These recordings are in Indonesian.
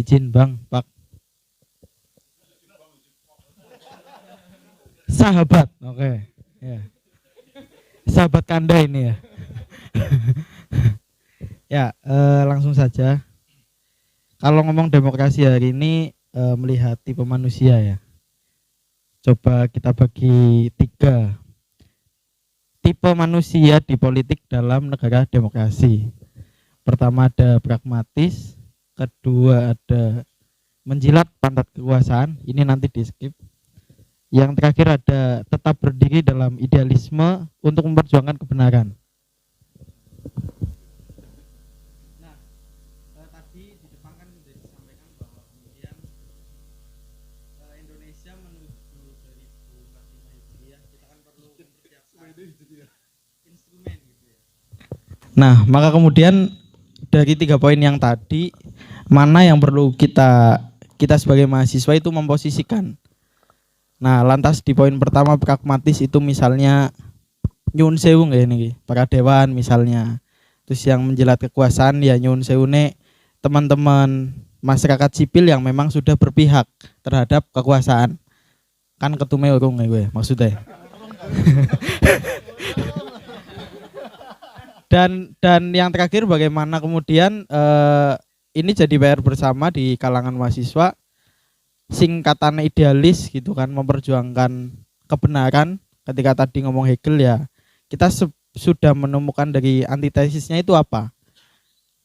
Izin Bang, Pak. Sahabat, oke. Ya. Sahabat Kanda ini ya. Ya, langsung saja. Kalau ngomong demokrasi hari ini melihat tipe manusia ya. Coba kita bagi 3 tipe manusia di politik dalam negara demokrasi. Pertama ada pragmatis, kedua ada menjilat pantat kekuasaan, ini nanti di skip. Yang terakhir ada tetap berdiri dalam idealisme untuk memperjuangkan kebenaran. Nah, tadi di depan kan sudah disampaikan bahwa kemudian Indonesia menuju 2045 Hijriah kita kan perlu mempersiapkan instrumen gitu ya. Nah, maka kemudian dari 3 poin yang tadi, mana yang perlu kita sebagai mahasiswa itu memposisikan. Nah, lantas di poin pertama pragmatis itu misalnya nyun sewu nggak ini, para dewan misalnya. Terus yang menjilat kekuasaan ya nyun sewune teman-teman masyarakat sipil yang memang sudah berpihak terhadap kekuasaan. Kan ketume urung gue maksudnya. Dan yang terakhir bagaimana kemudian ini jadi PR bersama di kalangan mahasiswa, singkatan idealis gitu kan, memperjuangkan kebenaran. Ketika tadi ngomong Hegel ya, kita sudah menemukan dari antitesisnya itu apa.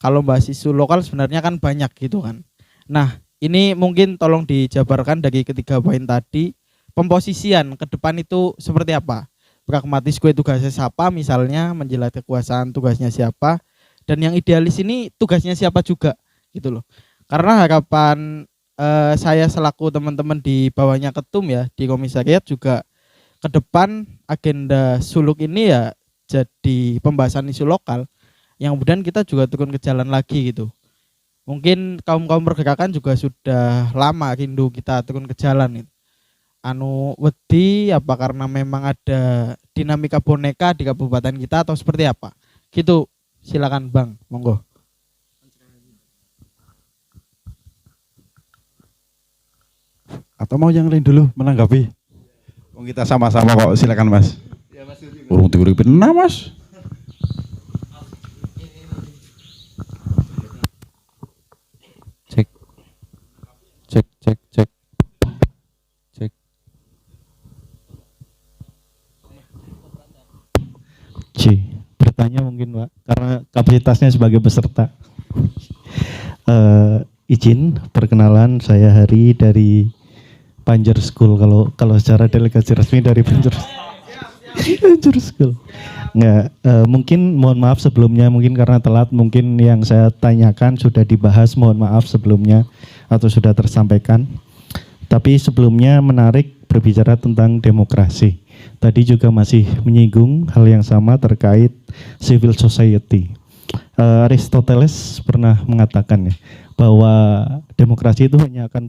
Kalau bahas isu lokal sebenarnya kan banyak gitu kan. Nah, ini mungkin tolong dijabarkan dari ketiga poin tadi, pemposisian ke depan itu seperti apa. Pragmatis gue tugasnya siapa misalnya, menjilat kekuasaan tugasnya siapa, dan yang idealis ini tugasnya siapa juga gitu loh. Karena harapan saya selaku teman-teman di bawahnya ketum ya di komisariat juga ke depan agenda suluk ini ya jadi pembahasan isu lokal yang kemudian kita juga turun ke jalan lagi gitu. Mungkin kaum-kaum pergerakan juga sudah lama rindu kita turun ke jalan itu. Anu wedi apa karena memang ada dinamika boneka di kabupaten kita atau seperti apa? Gitu. Silakan Bang, monggo. Atau mau yang lain dulu menanggapi? Oh, kita sama-sama kok, silakan Mas. Ya, Mas. Urung diuripin Mas. Cek. Cek. Bertanya mungkin Pak, karena kapasitasnya sebagai peserta. Izin perkenalan, saya Hari dari Panjer School, kalau secara delegasi resmi dari Panjer School. Mungkin mohon maaf sebelumnya, mungkin karena telat, mungkin yang saya tanyakan sudah dibahas, mohon maaf sebelumnya atau sudah tersampaikan. Tapi sebelumnya menarik berbicara tentang demokrasi. Tadi juga masih menyinggung hal yang sama terkait civil society. Aristoteles pernah mengatakan ya, bahwa demokrasi itu hanya akan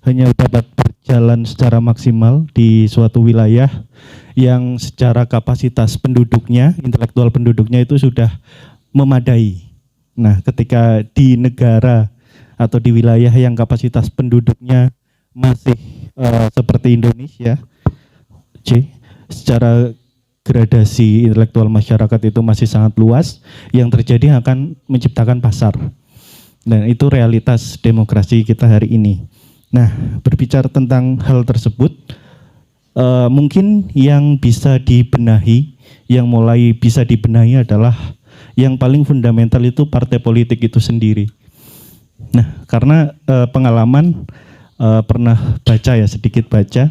hanya dapat berjalan secara maksimal di suatu wilayah yang secara kapasitas penduduknya, intelektual penduduknya itu sudah memadai. Nah, ketika di negara atau di wilayah yang kapasitas penduduknya masih seperti Indonesia, secara gradasi intelektual masyarakat itu masih sangat luas, yang terjadi akan menciptakan pasar. Dan itu realitas demokrasi kita hari ini. Nah, berbicara tentang hal tersebut, mungkin yang bisa dibenahi, yang mulai bisa dibenahi adalah yang paling fundamental itu partai politik itu sendiri. Nah, karena pengalaman pernah baca ya, sedikit baca,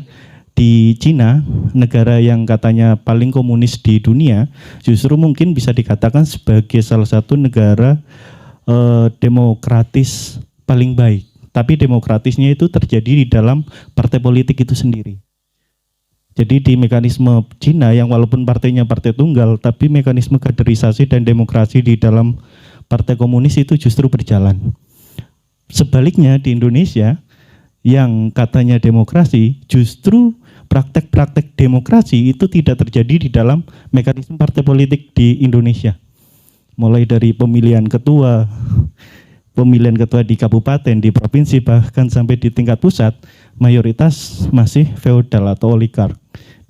di Cina, negara yang katanya paling komunis di dunia, justru mungkin bisa dikatakan sebagai salah satu negara demokratis paling baik. Tapi demokratisnya itu terjadi di dalam partai politik itu sendiri. Jadi di mekanisme Cina yang walaupun partainya partai tunggal, tapi mekanisme kaderisasi dan demokrasi di dalam partai komunis itu justru berjalan. Sebaliknya di Indonesia, yang katanya demokrasi, justru praktek-praktek demokrasi itu tidak terjadi di dalam mekanisme partai politik di Indonesia. mulai dari pemilihan ketua di kabupaten, di provinsi, bahkan sampai di tingkat pusat, mayoritas masih feodal atau oligark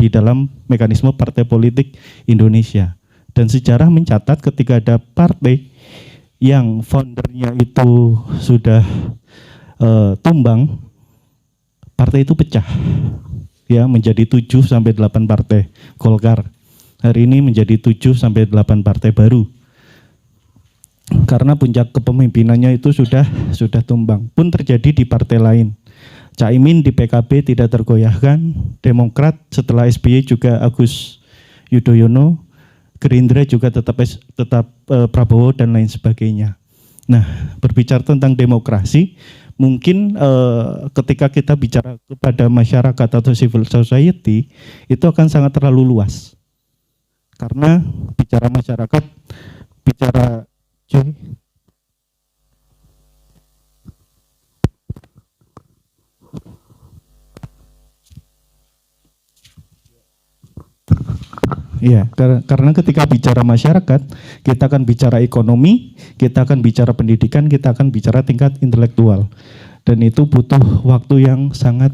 di dalam mekanisme partai politik Indonesia. Dan sejarah mencatat ketika ada partai yang foundernya itu sudah tumbang, partai itu pecah ya menjadi 7 sampai 8 partai. Golkar hari ini menjadi 7 sampai 8 partai baru. Karena puncak kepemimpinannya itu sudah tumbang. Pun terjadi di partai lain. Caimin di PKB tidak tergoyahkan, Demokrat setelah SBY juga Agus Yudhoyono, Gerindra juga tetap Prabowo dan lain sebagainya. Nah, berbicara tentang demokrasi, mungkin ketika kita bicara kepada masyarakat atau civil society, itu akan sangat terlalu luas. Karena bicara masyarakat, bicara iya, karena ketika bicara masyarakat, kita akan bicara ekonomi, kita akan bicara pendidikan, kita akan bicara tingkat intelektual. Dan itu butuh waktu yang sangat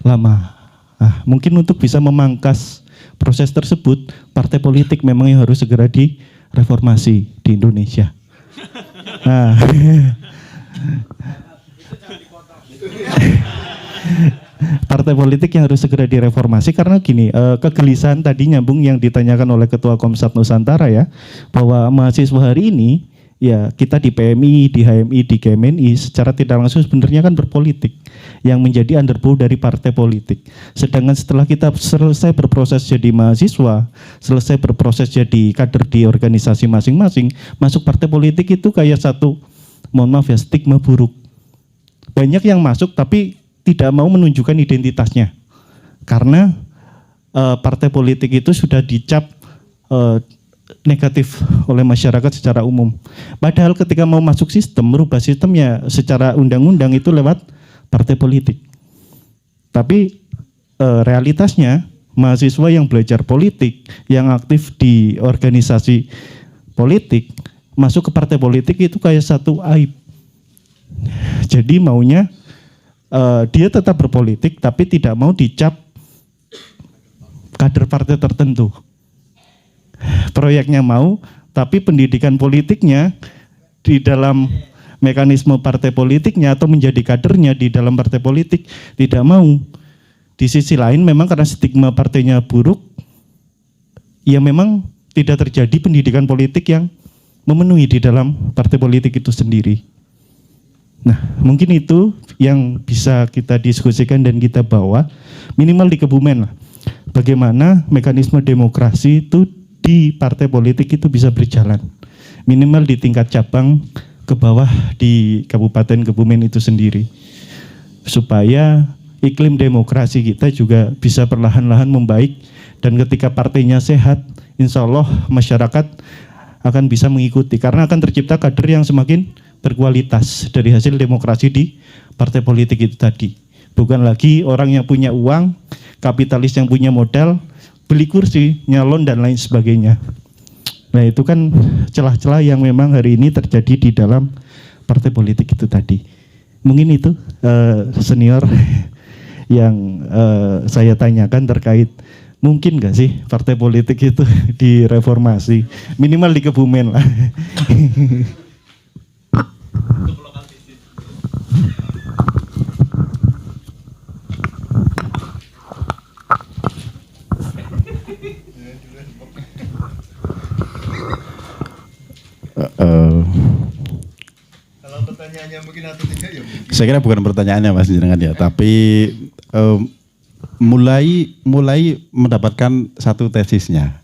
lama. Nah, mungkin untuk bisa memangkas proses tersebut, partai politik memang yang harus segera direformasi di Indonesia. Nah, partai politik yang harus segera direformasi karena gini, kegelisahan tadi nyambung yang ditanyakan oleh Ketua Komsat Nusantara ya, bahwa mahasiswa hari ini ya kita di PMI, di HMI, di GMNI secara tidak langsung sebenarnya kan berpolitik yang menjadi underbow dari partai politik. Sedangkan setelah kita selesai berproses jadi mahasiswa, selesai berproses jadi kader di organisasi masing-masing, masuk partai politik itu kayak satu, mohon maaf ya, stigma buruk. Banyak yang masuk tapi tidak mau menunjukkan identitasnya. Karena partai politik itu sudah dicap negatif oleh masyarakat secara umum. Padahal ketika mau masuk sistem, merubah sistemnya secara undang-undang itu lewat partai politik. Tapi realitasnya mahasiswa yang belajar politik, yang aktif di organisasi politik, masuk ke partai politik itu kayak satu aib. Jadi maunya dia tetap berpolitik tapi tidak mau dicap kader partai tertentu. Proyeknya mau, tapi pendidikan politiknya di dalam mekanisme partai politiknya atau menjadi kadernya di dalam partai politik tidak mau. Di sisi lain memang karena stigma partainya buruk, ya memang tidak terjadi pendidikan politik yang memenuhi di dalam partai politik itu sendiri. Nah, mungkin itu yang bisa kita diskusikan dan kita bawa minimal di Kebumen lah. Bagaimana mekanisme demokrasi itu di partai politik itu bisa berjalan. Minimal di tingkat cabang ke bawah di Kabupaten Kebumen itu sendiri. Supaya iklim demokrasi kita juga bisa perlahan-lahan membaik dan ketika partainya sehat, insya Allah masyarakat akan bisa mengikuti karena akan tercipta kader yang semakin berkualitas dari hasil demokrasi di partai politik itu tadi. Bukan lagi orang yang punya uang, kapitalis yang punya modal, beli kursi, nyalon dan lain sebagainya. Nah itu kan celah-celah yang memang hari ini terjadi di dalam partai politik itu tadi. Mungkin itu senior yang saya tanyakan terkait mungkin nggak sih partai politik itu direformasi, minimal di Kebumen lah. Kalau pertanyaannya mungkin atau tidak ya mungkin. Saya kira bukan pertanyaannya Mas jenengan ya, tapi mulai mendapatkan satu tesisnya,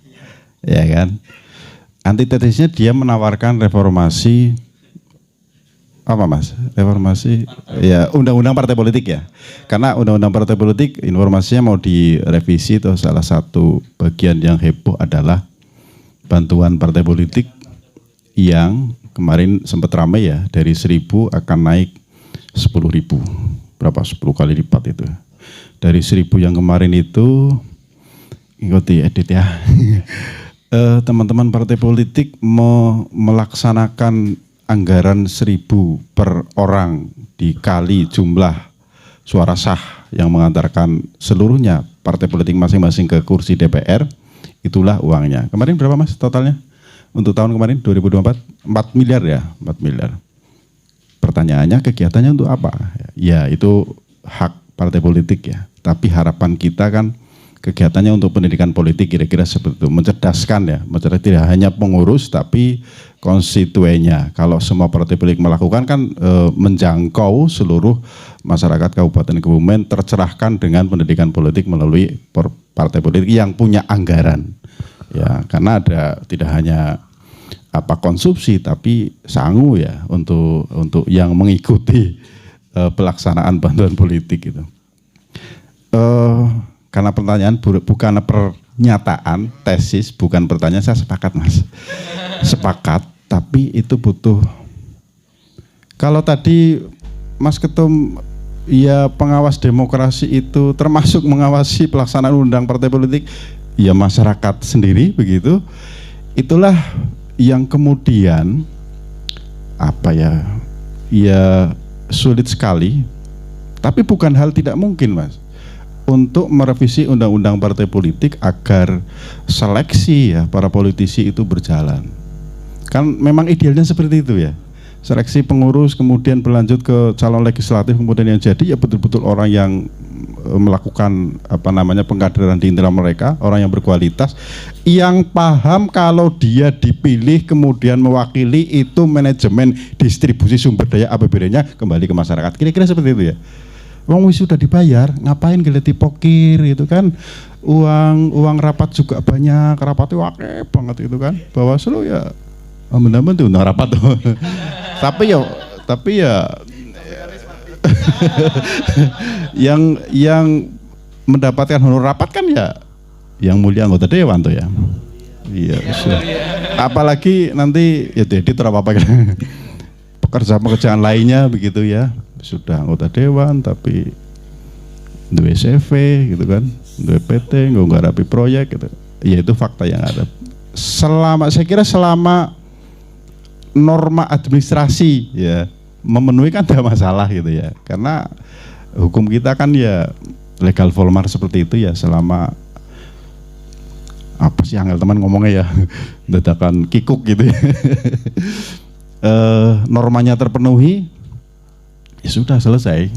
ya kan? Antitesisnya dia menawarkan reformasi apa Mas? Reformasi ya undang-undang partai politik ya. Karena undang-undang partai politik informasinya mau direvisi, itu salah satu bagian yang heboh adalah bantuan partai politik yang kemarin sempat ramai ya, dari 1.000 akan naik 10.000. Berapa? 10 kali lipat itu. Dari 1.000 yang kemarin itu ikuti edit ya. teman-teman partai politik melaksanakan anggaran 1.000 per orang dikali jumlah suara sah yang mengantarkan seluruhnya partai politik masing-masing ke kursi DPR, itulah uangnya. Kemarin berapa Mas totalnya? Untuk tahun kemarin 2024 4 miliar ya, 4 miliar. Pertanyaannya kegiatannya untuk apa? Ya itu hak partai politik ya. Tapi harapan kita kan kegiatannya untuk pendidikan politik kira-kira seperti itu, mencerdaskan ya, mencerdaskan tidak hanya pengurus tapi konstituennya. Kalau semua partai politik melakukan kan menjangkau seluruh masyarakat Kabupaten Kebumen tercerahkan dengan pendidikan politik melalui partai politik yang punya anggaran. Ya, karena ada tidak hanya konsumsi tapi sangu ya untuk yang mengikuti pelaksanaan bantuan politik itu. Karena pertanyaan bukan pernyataan, tesis, bukan pertanyaan, saya sepakat Mas. Sepakat, tapi itu butuh. Kalau tadi Mas Ketum, ya pengawas demokrasi itu termasuk mengawasi pelaksanaan undang partai politik, ya masyarakat sendiri begitu. Itulah yang kemudian ya sulit sekali, tapi bukan hal tidak mungkin Mas. Untuk merevisi undang-undang partai politik agar seleksi ya para politisi itu berjalan. Kan memang idealnya seperti itu ya. Seleksi pengurus kemudian berlanjut ke calon legislatif kemudian yang jadi ya betul-betul orang yang melakukan pengkaderan di internal mereka, orang yang berkualitas, yang paham kalau dia dipilih kemudian mewakili itu manajemen distribusi sumber daya APBD-nya kembali ke masyarakat. Kira-kira seperti itu ya. Wong wis sudah dibayar, ngapain geleti pokir gitu kan? Uang rapat juga banyak, rapatnya wakil banget itu kan. Bawaslu ya aman-aman tuh undang rapat tuh. tapi ya yang mendapatkan honor rapat kan ya yang mulia anggota dewan tuh ya. Iya, apalagi nanti ya editor apa pekerjaan lainnya begitu ya. Sudah anggota dewan tapi duwe CV gitu kan, duwe PT, nggak ngarapi proyek gitu. Ya itu fakta yang ada. Saya kira selama norma administrasi ya memenuhi kan tidak masalah gitu ya. Karena hukum kita kan ya legal formal seperti itu ya, selama apa sih angel teman ngomongnya ya dadakan kikuk gitu ya. Normanya terpenuhi ya sudah selesai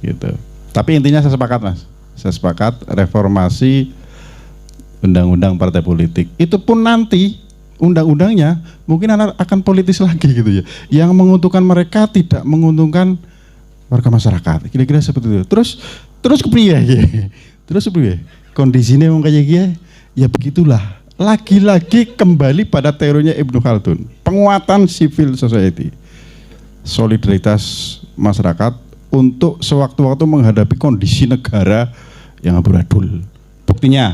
gitu. Tapi intinya saya sepakat Mas, saya sepakat reformasi undang-undang partai politik itu pun nanti undang-undangnya mungkin akan politis lagi gitu ya, yang menguntungkan mereka tidak menguntungkan warga masyarakat, kira-kira seperti itu. Terus kepriye ya? Terus kepriye? Kondisinya mau kayak gini ya begitulah. Lagi-lagi kembali pada teorinya Ibnu Khaldun, penguatan civil society, solidaritas masyarakat untuk sewaktu-waktu menghadapi kondisi negara yang amburadul. Buktinya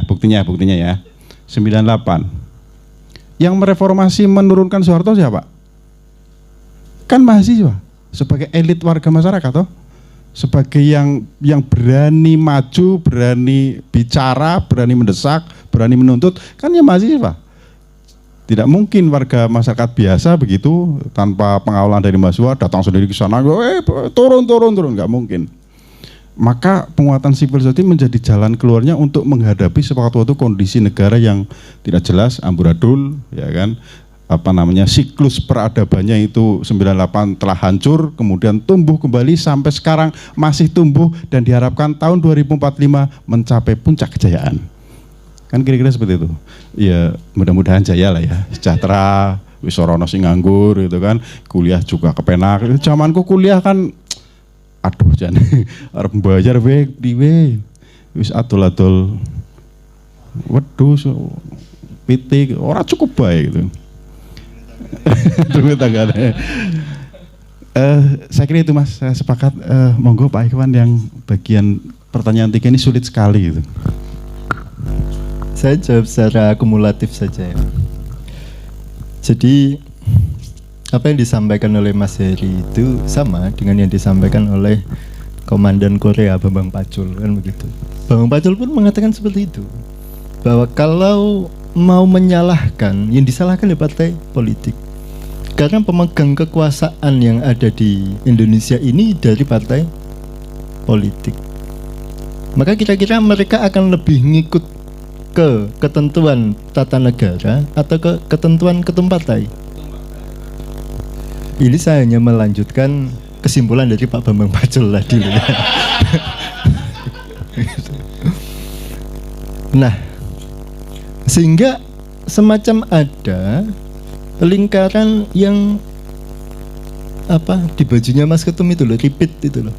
ya 98 yang mereformasi menurunkan Soeharto siapa? Kan mahasiswa sebagai elit warga masyarakat toh, sebagai yang berani maju, berani bicara, berani mendesak, berani menuntut, kan ya mahasiswa. Tidak mungkin warga masyarakat biasa begitu tanpa pengawalan dari mahasiswa datang sendiri ke sana, turun, nggak mungkin. Maka penguatan civil society menjadi jalan keluarnya untuk menghadapi sewaktu-waktu kondisi negara yang tidak jelas, amburadul, ya kan? Siklus peradabannya itu 98 telah hancur, kemudian tumbuh kembali sampai sekarang masih tumbuh dan diharapkan tahun 2045 mencapai puncak kejayaan. Kan kira-kira seperti itu. Ya mudah-mudahan jaya lah ya, sejahtera, wis ora ono sing nganggur gitu kan, kuliah juga kepenak. Zamanku kuliah kan aduh jan arep mbayar priwe. Wis adol-adol wedhus PT ora cukup baik gitu. Tunggu tanggane. Saya kira itu Mas, saya sepakat. Monggo Pak Ikhwan yang bagian pertanyaan 3 ini sulit sekali gitu. Saya jawab secara akumulatif saja ya. Jadi apa yang disampaikan oleh Mas Heri itu sama dengan yang disampaikan oleh Komandan Korea Bambang Pacul kan begitu. Bambang Pacul pun mengatakan seperti itu, bahwa kalau mau menyalahkan, yang disalahkan ya partai politik. Karena pemegang kekuasaan yang ada di Indonesia ini dari partai politik. Maka kira-kira mereka akan lebih ngikut ke ketentuan tata negara atau ke ketentuan ketum partai? Ini saya hanya melanjutkan kesimpulan dari Pak Bambang Pacul tadi. Nah, sehingga semacam ada lingkaran yang apa di bajunya Mas Ketum itu loh, repeat itu loh.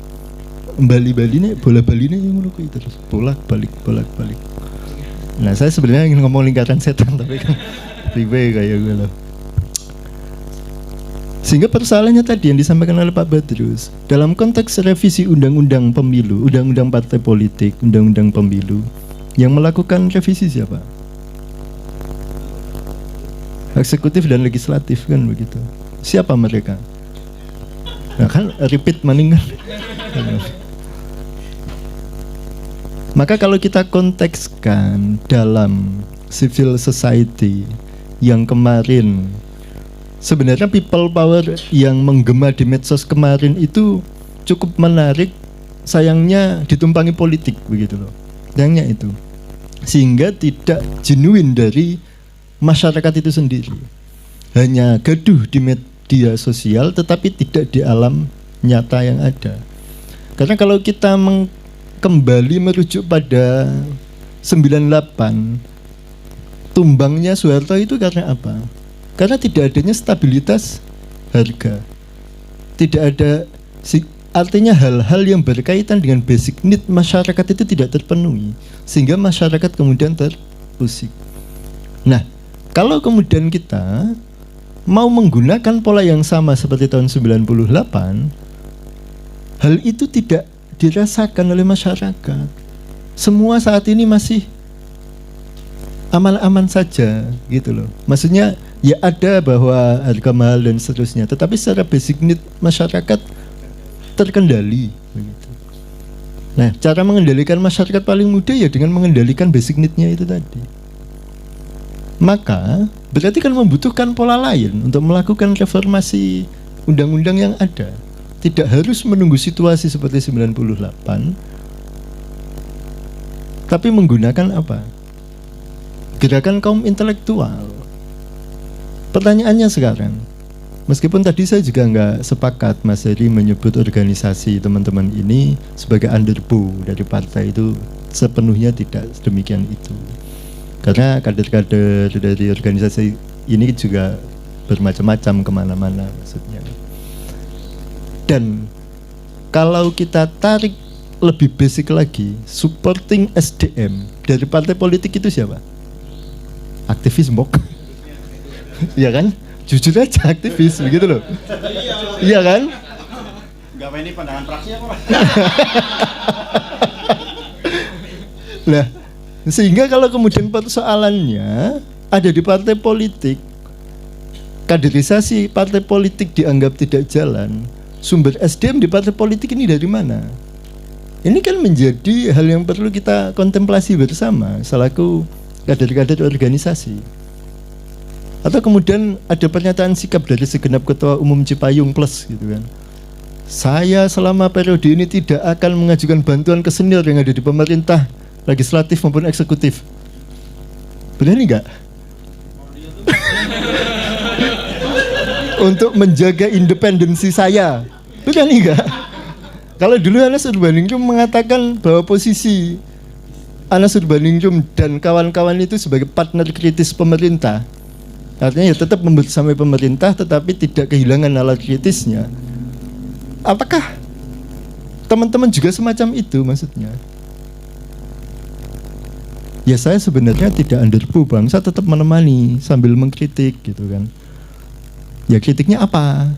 Bali-bali ini, bola Bali ini yang menurutku itu terus bolak-balik. Nah, saya sebenarnya ingin ngomong lingkaran setan tapi kan ribe kayak gue loh. Sehingga persoalannya tadi yang disampaikan oleh Pak Badrus, dalam konteks revisi undang-undang pemilu, undang-undang partai politik, undang-undang pemilu, yang melakukan revisi siapa? Eksekutif dan legislatif kan begitu. Siapa mereka? Nah kan repeat maning kan. Maka kalau kita kontekskan dalam civil society yang kemarin, sebenarnya people power yang menggema di medsos kemarin itu cukup menarik, sayangnya ditumpangi politik begitu loh. Sayangnya itu. Sehingga tidak genuine dari masyarakat itu sendiri. Hanya gaduh di media sosial tetapi tidak di alam nyata yang ada. Karena kalau kita kembali merujuk pada 98, tumbangnya Soeharto itu karena apa? Karena tidak adanya stabilitas harga. Tidak ada, artinya hal-hal yang berkaitan dengan basic need masyarakat itu tidak terpenuhi. Sehingga masyarakat kemudian terusik. Nah, kalau kemudian kita mau menggunakan pola yang sama seperti tahun 98, hal itu tidak dirasakan oleh masyarakat. Semua saat ini masih aman-aman saja gitu loh. Maksudnya ya ada bahwa harga mahal dan seterusnya, tetapi secara basic need masyarakat terkendali begitu. Nah, cara mengendalikan masyarakat paling mudah ya dengan mengendalikan basic need-nya itu tadi. Maka berarti kan membutuhkan pola lain untuk melakukan reformasi undang-undang yang ada. Tidak harus menunggu situasi seperti 98, tapi menggunakan apa? Gerakan kaum intelektual. Pertanyaannya sekarang, meskipun tadi saya juga nggak sepakat Mas Heri menyebut organisasi teman-teman ini sebagai underbow dari partai, itu sepenuhnya tidak demikian itu. Karena kader-kader dari organisasi ini juga bermacam-macam kemana-mana maksudnya. Dan kalau kita tarik lebih basic lagi, supporting SDM dari partai politik itu siapa? Aktivis mbok. Iya kan? Jujur aja aktivis begitu loh. Iya kan? Enggak apa ini pandangan praksi apa? Nah, sehingga kalau kemudian persoalannya ada di partai politik, kaderisasi partai politik dianggap tidak jalan, sumber SDM di partai politik ini dari mana? Ini kan menjadi hal yang perlu kita kontemplasi bersama selaku kader-kader organisasi. Atau kemudian ada pernyataan sikap dari segenap ketua umum Cipayung Plus gitu kan. Saya selama periode ini tidak akan mengajukan bantuan ke senior yang ada di pemerintah legislatif maupun eksekutif. Berani enggak? Untuk menjaga independensi saya. Berani enggak? Kalau dulu Anas Urbaningrum mengatakan bahwa posisi Anas Urbaningrum dan kawan-kawan itu sebagai partner kritis pemerintah, artinya ya tetap membersamai pemerintah tetapi tidak kehilangan nalar kritisnya. Apakah teman-teman juga semacam itu maksudnya? Ya saya sebenarnya tidak underbow bang, saya tetap menemani sambil mengkritik gitu kan. Ya kritiknya apa?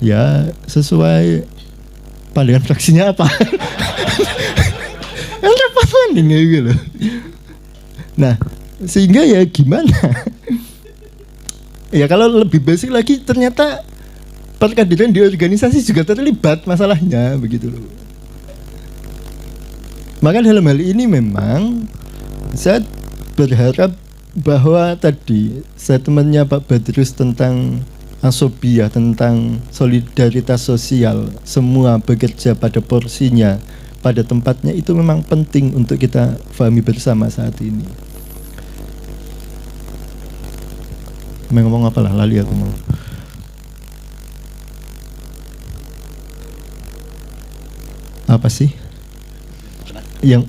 Ya sesuai pandangan fraksinya apa? Apa ini gitu. Nah, sehingga ya gimana? Ya kalau lebih basic lagi ternyata perkaderan di organisasi juga terlibat masalahnya begitu loh. Maka dalam hal ini memang saya berharap bahwa tadi statementnya Pak Badrus tentang asobiah, tentang solidaritas sosial, semua bekerja pada porsinya, pada tempatnya, itu memang penting untuk kita pahami bersama saat ini. Ngomong apalah, lali aku mau. Apa sih? Yang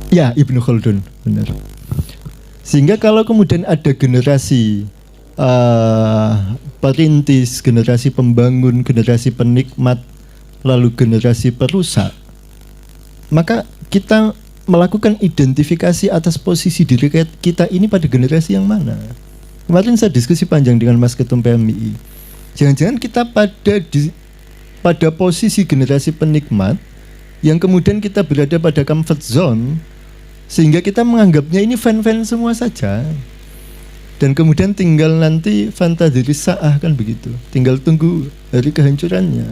ya, Ibnu Khaldun, benar. Sehingga kalau kemudian ada generasi perintis, generasi pembangun, generasi penikmat, lalu generasi perusak, maka kita melakukan identifikasi atas posisi diri kita ini pada generasi yang mana. Kemarin saya diskusi panjang dengan Mas Ketum PMI. Jangan-jangan kita pada posisi generasi penikmat yang kemudian kita berada pada comfort zone, sehingga kita menganggapnya ini fan-fan semua saja. Dan kemudian tinggal nanti fantasi risaah, kan begitu. Tinggal tunggu hari kehancurannya.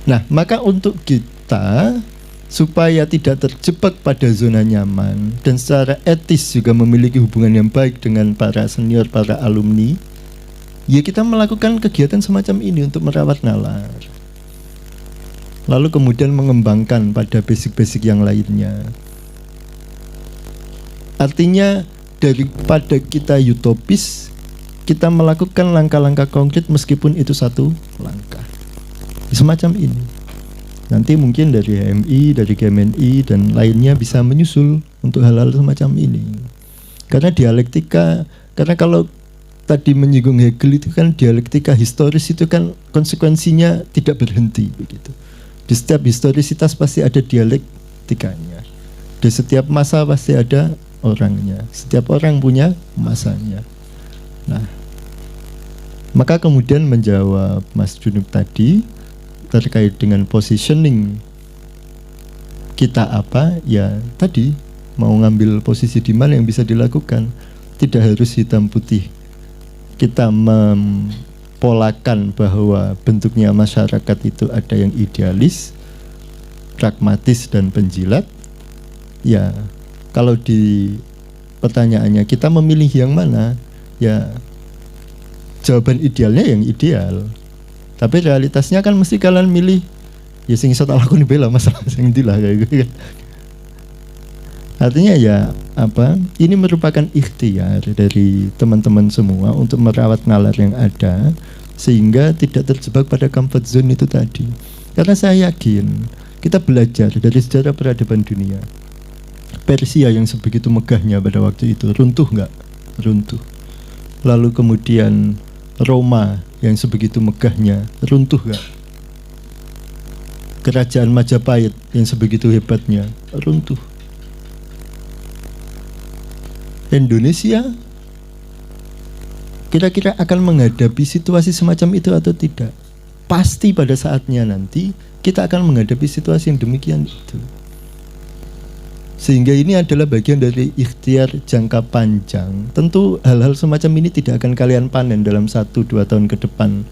Nah, maka untuk kita supaya tidak terjebak pada zona nyaman dan secara etis juga memiliki hubungan yang baik dengan para senior, para alumni, ya kita melakukan kegiatan semacam ini untuk merawat nalar. Lalu kemudian mengembangkan pada basic-basic yang lainnya. Artinya daripada kita utopis, kita melakukan langkah-langkah konkret meskipun itu satu langkah. Semacam ini. Nanti mungkin dari HMI, dari GMNI dan lainnya bisa menyusul untuk hal-hal semacam ini. Karena dialektika, karena kalau tadi menyinggung Hegel itu kan dialektika historis itu kan konsekuensinya tidak berhenti begitu. Di setiap historisitas pasti ada dialektikanya. Di setiap masa pasti ada orangnya. Setiap orang punya masanya. Nah, maka kemudian menjawab Mas Junub tadi terkait dengan positioning kita apa, ya tadi mau ngambil posisi di mana yang bisa dilakukan, tidak harus hitam putih. Kita mempolakan bahwa bentuknya masyarakat itu ada yang idealis, pragmatis dan penjilat. Ya, kalau di pertanyaannya kita memilih yang mana, ya jawaban idealnya yang ideal. Tapi realitasnya kan mesti kalian milih ya sing iso tak lakoni bela masalah sing ndilah kayak gitu. Artinya ya apa? Ini merupakan ikhtiar dari teman-teman semua untuk merawat nalar yang ada sehingga tidak terjebak pada comfort zone itu tadi. Karena saya yakin kita belajar dari sejarah peradaban dunia. Persia yang sebegitu megahnya pada waktu itu runtuh nggak? Runtuh. Lalu kemudian Roma yang sebegitu megahnya runtuh nggak? Kerajaan Majapahit yang sebegitu hebatnya runtuh. Indonesia kira-kira akan menghadapi situasi semacam itu atau tidak? Pasti pada saatnya nanti kita akan menghadapi situasi yang demikian itu. Sehingga ini adalah bagian dari ikhtiar jangka panjang. Tentu hal-hal semacam ini tidak akan kalian panen dalam 1-2 tahun ke depan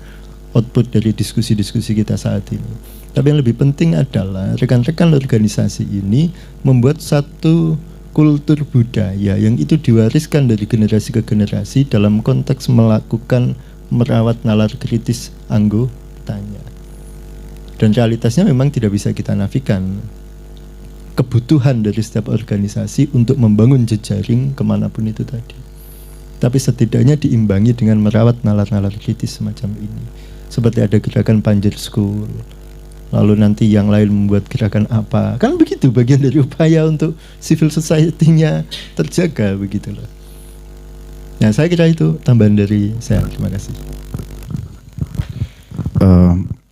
output dari diskusi-diskusi kita saat ini. Tapi yang lebih penting adalah rekan-rekan organisasi ini membuat satu kultur budaya yang itu diwariskan dari generasi ke generasi dalam konteks melakukan merawat nalar kritis anggotanya. Dan realitasnya memang tidak bisa kita nafikan. Kebutuhan dari setiap organisasi untuk membangun jejaring kemanapun itu tadi. Tapi setidaknya diimbangi dengan merawat nalar-nalar kritis semacam ini. Seperti ada gerakan Panjir School, lalu nanti yang lain membuat gerakan apa. Kan begitu bagian dari upaya untuk civil society-nya terjaga begitu loh. Nah, saya kira itu tambahan dari saya. Terima kasih.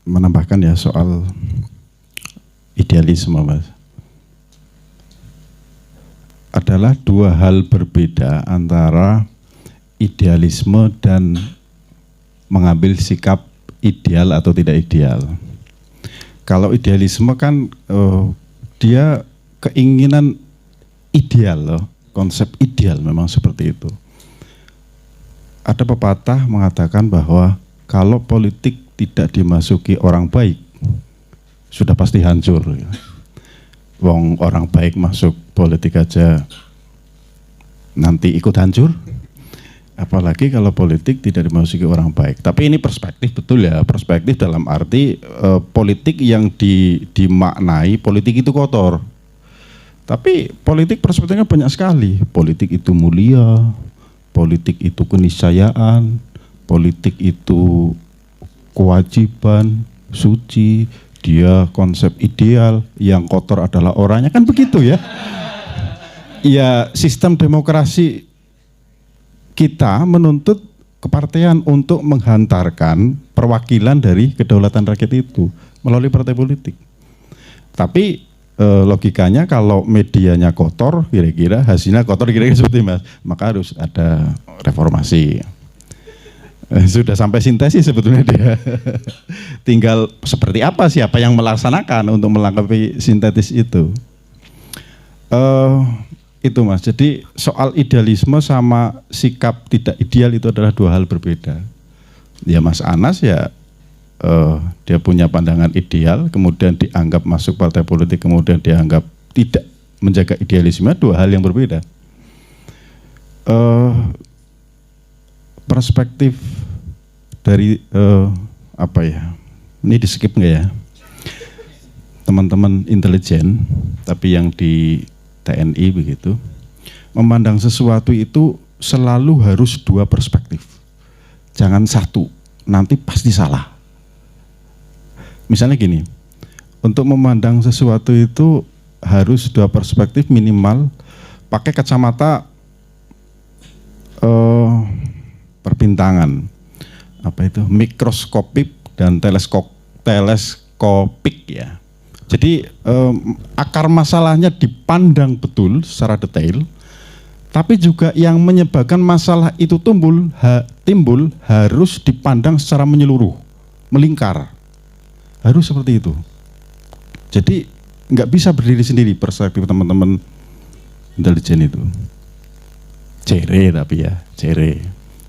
Menambahkan ya soal idealisme, Mas. Adalah dua hal berbeda antara idealisme dan mengambil sikap ideal atau tidak ideal. Kalau idealisme kan dia keinginan ideal loh, konsep ideal memang seperti itu. Ada pepatah mengatakan bahwa kalau politik tidak dimasuki orang baik, sudah pasti hancur. Wong orang baik masuk politik aja nanti ikut hancur. Apalagi kalau politik tidak dimasuki orang baik. Tapi ini perspektif, betul ya, perspektif dalam arti politik yang dimaknai politik itu kotor. Tapi politik perspektifnya banyak sekali. Politik itu mulia, politik itu keniscayaan, politik itu kewajiban, suci, dia konsep ideal, yang kotor adalah orangnya, kan begitu ya. Ya, sistem demokrasi kita menuntut kepartean untuk menghantarkan perwakilan dari kedaulatan rakyat itu melalui partai politik. Tapi logikanya kalau medianya kotor, kira-kira hasilnya kotor, kira-kira seperti Mas, maka harus ada reformasi. Sudah sampai sintesis sebetulnya dia. Tinggal seperti apa, siapa yang melaksanakan untuk melengkapi sintetis itu. Itu Mas, jadi soal idealisme sama sikap tidak ideal itu adalah dua hal berbeda. Ya Mas Anas ya dia punya pandangan ideal, kemudian dianggap masuk partai politik, kemudian dianggap tidak menjaga idealisme, dua hal yang berbeda. Perspektif dari apa ya, ini di skip nggak ya? Teman-teman intelijen, tapi yang di TNI begitu, memandang sesuatu itu selalu harus dua perspektif, jangan satu, nanti pasti salah. Misalnya gini, untuk memandang sesuatu itu harus dua perspektif minimal, pakai kacamata perbintangan, apa itu, mikroskopik dan teleskopik ya. Jadi akar masalahnya dipandang betul secara detail, tapi juga yang menyebabkan masalah itu timbul harus dipandang secara menyeluruh, melingkar, harus seperti itu. Jadi nggak bisa berdiri sendiri perspektif teman-teman intelijen itu. Cere tapi ya, cere.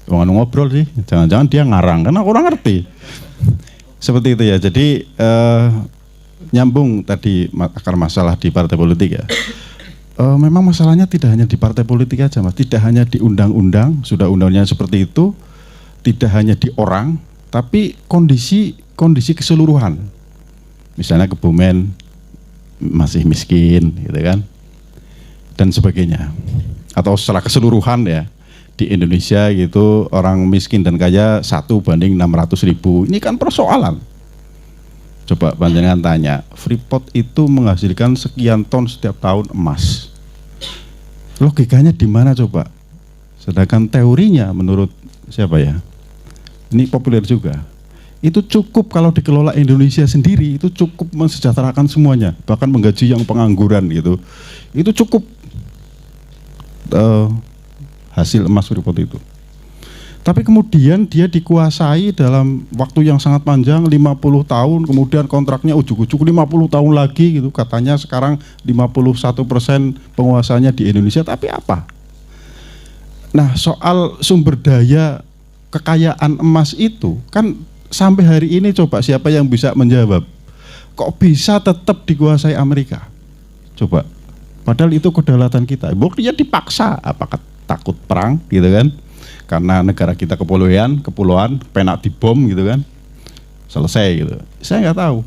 Ngobrol sih, jangan-jangan dia ngarang, karena kurang ngerti. Seperti itu ya, jadi nyambung tadi akar masalah di partai politik ya. Memang masalahnya tidak hanya di partai politik aja Mas, tidak hanya di undang-undang, sudah undang-undangnya seperti itu, tidak hanya di orang, tapi kondisi keseluruhan. Misalnya Kebumen masih miskin gitu kan, dan sebagainya. Atau secara keseluruhan ya, di Indonesia gitu orang miskin dan kaya 1:600.000, ini kan persoalan. Coba panjenengan tanya, Freeport itu menghasilkan sekian ton setiap tahun emas. Logikanya di mana coba? Sedangkan teorinya menurut siapa ya? Ini populer juga. Itu cukup kalau dikelola Indonesia sendiri, itu cukup mensejahterakan semuanya, bahkan menggaji yang pengangguran gitu. Itu cukup hasil emas Freeport itu. Tapi kemudian dia dikuasai dalam waktu yang sangat panjang, 50 tahun, kemudian kontraknya ujuk-ujuk 50 tahun lagi gitu. Katanya sekarang 51% penguasanya di Indonesia, tapi apa? Nah, soal sumber daya kekayaan emas itu kan sampai hari ini coba siapa yang bisa menjawab? Kok bisa tetap dikuasai Amerika? Coba. Padahal itu kedaulatan kita. Buktinya dipaksa, apakah takut perang gitu kan? Karena negara kita kepulauan, penak dibom gitu kan, selesai gitu. Saya nggak tahu.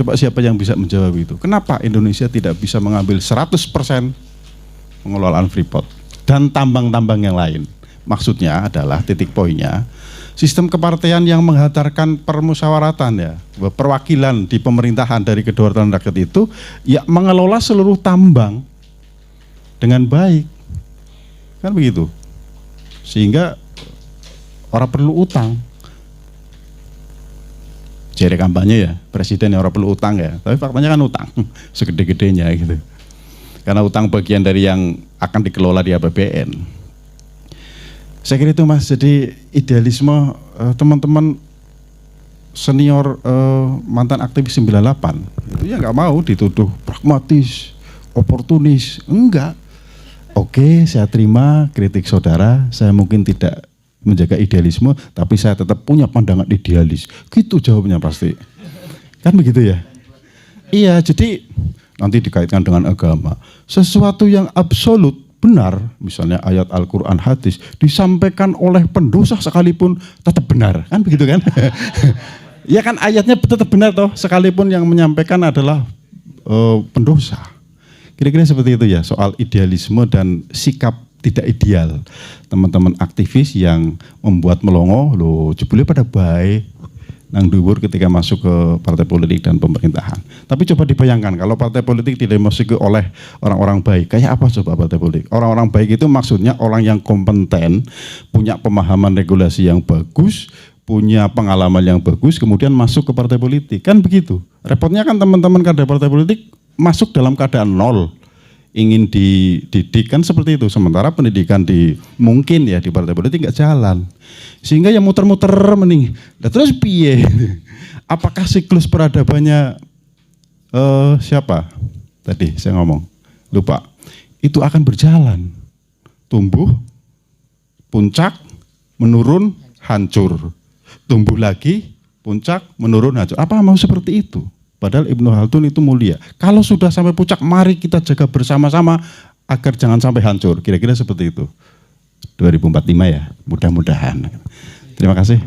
Coba siapa yang bisa menjawab itu? Kenapa Indonesia tidak bisa mengambil 100% pengelolaan Freeport dan tambang-tambang yang lain? Maksudnya adalah titik poinnya, sistem kepartean yang menghantarkan permusyawaratan ya, perwakilan di pemerintahan dari kedaulatan rakyat itu, ya mengelola seluruh tambang dengan baik, kan begitu. Sehingga orang perlu utang. Jere kampanye ya, presiden yang orang perlu utang ya, tapi faktanya kan utang segede-gedenya gitu. Karena utang bagian dari yang akan dikelola di APBN. Saya kira itu Mas, jadi idealisme teman-teman senior mantan aktivis 98 itu ya nggak mau dituduh pragmatis, oportunis, enggak. Oke, saya terima kritik saudara, saya mungkin tidak menjaga idealisme, tapi saya tetap punya pandangan idealis. Gitu jawabnya pasti. Kan begitu ya? Iya, jadi nanti dikaitkan dengan agama. Sesuatu yang absolut benar, misalnya ayat Al-Quran, hadis, disampaikan oleh pendosa sekalipun tetap benar, kan begitu kan? Ya kan ayatnya tetap benar toh, sekalipun yang menyampaikan adalah pendosa. Kira-kira seperti itu ya, soal idealisme dan sikap tidak ideal. Teman-teman aktivis yang membuat melongo, loh jebule pada baik, nang dhuwur ketika masuk ke partai politik dan pemerintahan. Tapi coba dibayangkan kalau partai politik tidak dimasuki oleh orang-orang baik, kayak apa coba partai politik? Orang-orang baik itu maksudnya orang yang kompeten, punya pemahaman regulasi yang bagus, punya pengalaman yang bagus, kemudian masuk ke partai politik. Kan begitu. Repotnya kan teman-teman kader partai politik masuk dalam keadaan nol. Ingin dididik kan seperti itu. Sementara pendidikan mungkin ya di partai politik nggak jalan. Sehingga yang muter-muter mending. Nah, terus piye? Apakah siklus peradabannya siapa? Tadi saya ngomong. Lupa. Itu akan berjalan. Tumbuh, puncak, menurun, hancur. Tumbuh lagi, puncak, menurun, hancur. Apa mau seperti itu? Padahal Ibnu Khaldun itu mulia. Kalau sudah sampai puncak, mari kita jaga bersama-sama agar jangan sampai hancur. Kira-kira seperti itu. 2045 ya, mudah-mudahan. Terima kasih.